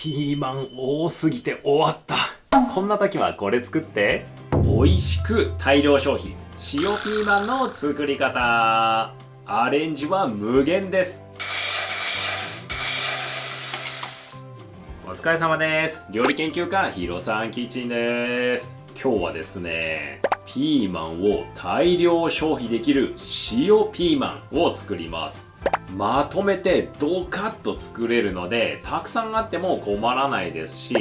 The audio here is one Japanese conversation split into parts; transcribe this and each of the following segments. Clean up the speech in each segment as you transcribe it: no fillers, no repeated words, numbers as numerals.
ピーマン多すぎて終わった。こんな時はこれ作って美味しく大量消費、塩ピーマンの作り方。アレンジは無限です。お疲れ様です。料理研究家ヒロさんキッチンです。今日はですね、ピーマンを大量消費できる塩ピーマンを作ります。まとめてドカッと作れるので、たくさんあっても困らないですし、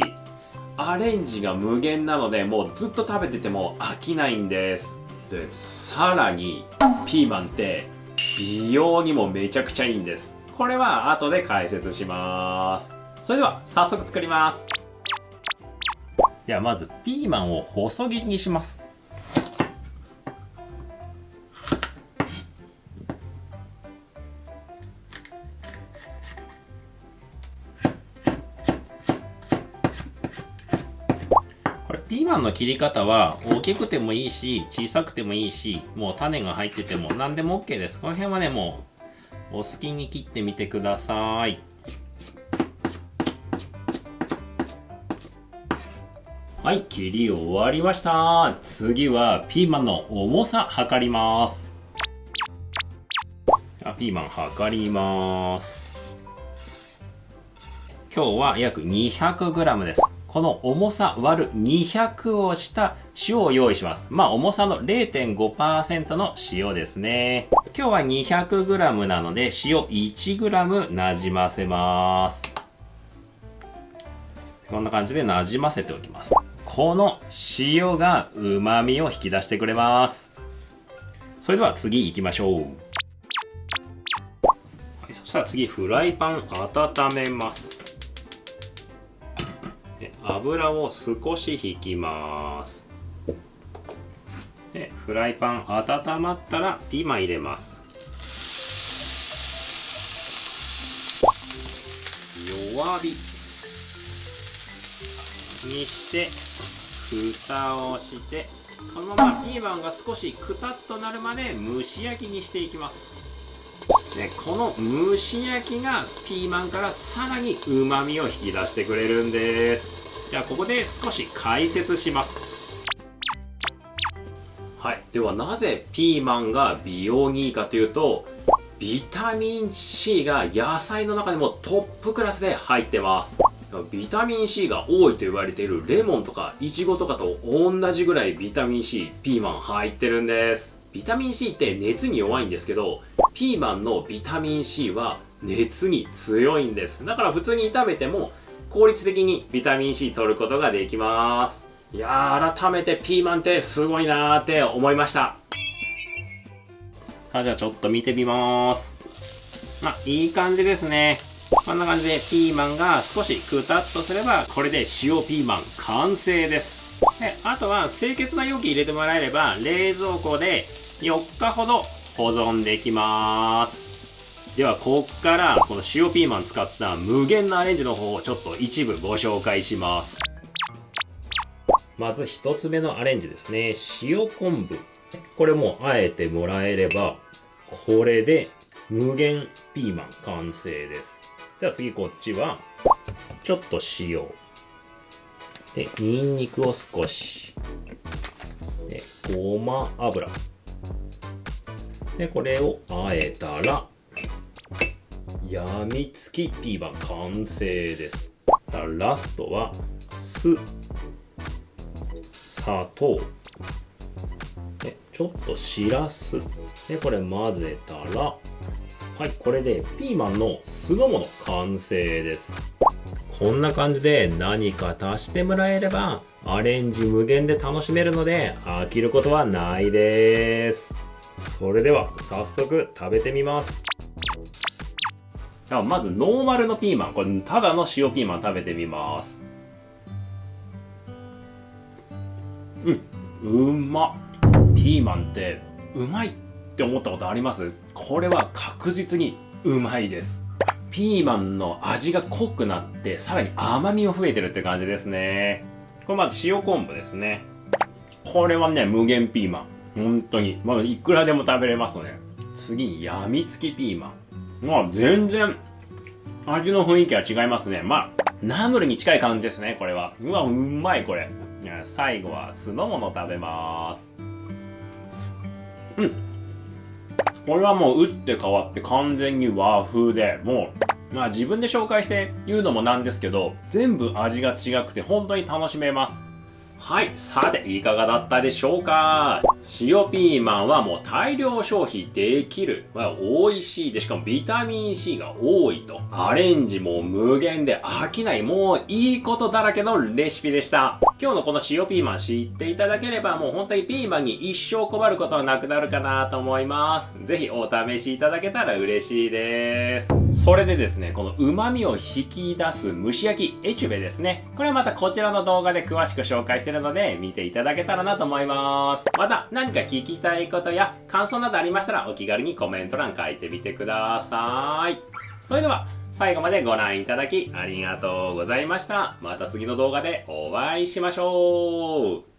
アレンジが無限なので、もうずっと食べてても飽きないんです。で、さらにピーマンって美容にもめちゃくちゃいいんです。これは後で解説します。それでは早速作ります。ではまずピーマンを細切りにします。ピーマンの切り方は大きくてもいいし小さくてもいいし、もう種が入ってても何でも OK です。この辺はね、もうお好きに切ってみてください。はい、切り終わりました。次はピーマンの重さ測ります。ピーマン測ります。今日は約 200g です。この重さ割る200をした塩を用意します。重さの 0.5% の塩ですね。今日は 200g なので塩 1g なじませます。こんな感じでなじませておきます。この塩が旨味を引き出してくれます。それでは次行きましょう。そしたら次フライパン温めます。油を少し引きます。でフライパン温まったらピーマン入れます。弱火にして蓋をして、このままピーマンが少しくたっとなるまで蒸し焼きにしていきます。でこの蒸し焼きがピーマンからさらに旨味を引き出してくれるんです。じゃあここで少し解説します。はい、ではなぜピーマンが美容にいいかというと、ビタミン C が野菜の中でもトップクラスで入ってます。ビタミン C が多いと言われているレモンとかイチゴとかと同じぐらいビタミン C、ピーマン入ってるんです。ビタミン C って熱に弱いんですけど、ピーマンのビタミン C は熱に強いんです。だから普通に炒めても効率的にビタミン C 取ることができます。いやー、改めてピーマンってすごいなーって思いました。じゃあちょっと見てみます。いい感じですね。こんな感じでピーマンが少しくたっとすれば、これで塩ピーマン完成です。であとは清潔な容器入れてもらえれば、冷蔵庫で4日ほど保存できます。ではこっからこの塩ピーマン使った無限なアレンジの方をちょっと一部ご紹介します。まず一つ目のアレンジですね。塩昆布。これもあえてもらえれば、これで無限ピーマン完成です。じゃあ次こっちはちょっと塩でニンニクを少しでごま油で、これをあえたらやみつきピーマン完成です。ラストは酢、砂糖でちょっとしらすで、これ混ぜたら、はい、これでピーマンの酢の物完成です。こんな感じで何か足してもらえればアレンジ無限で楽しめるので飽きることはないです。それでは早速食べてみます。まずノーマルのピーマン、これただの塩ピーマン食べてみます。うまっ。ピーマンってうまいって思ったことあります？これは確実にうまいです。ピーマンの味が濃くなってさらに甘みを増えてるって感じですね。これまず塩昆布ですね。これはね、無限ピーマン、本当にいくらでも食べれますね。次にやみつきピーマン、全然味の雰囲気は違いますね。ナムルに近い感じですね、これは。うわ、うまい、これ。最後は酢の物食べます。これはもう打って変わって完全に和風で、もう、自分で紹介して言うのもなんですけど、全部味が違くて本当に楽しめます。はい。さて、いかがだったでしょうか？塩ピーマンはもう大量消費できる。美味しいで、しかもビタミン C が多いと。アレンジも無限で飽きない、もういいことだらけのレシピでした。今日のこの塩ピーマン知っていただければ、もう本当にピーマンに一生困ることはなくなるかなと思います。ぜひお試しいただけたら嬉しいです。それでですね、この旨味を引き出す蒸し焼きエチュベですね。これはまたこちらの動画で詳しく紹介しているので、見ていただけたらなと思います。また何か聞きたいことや感想などありましたらお気軽にコメント欄書いてみてください。それでは最後までご覧いただきありがとうございました。また次の動画でお会いしましょう。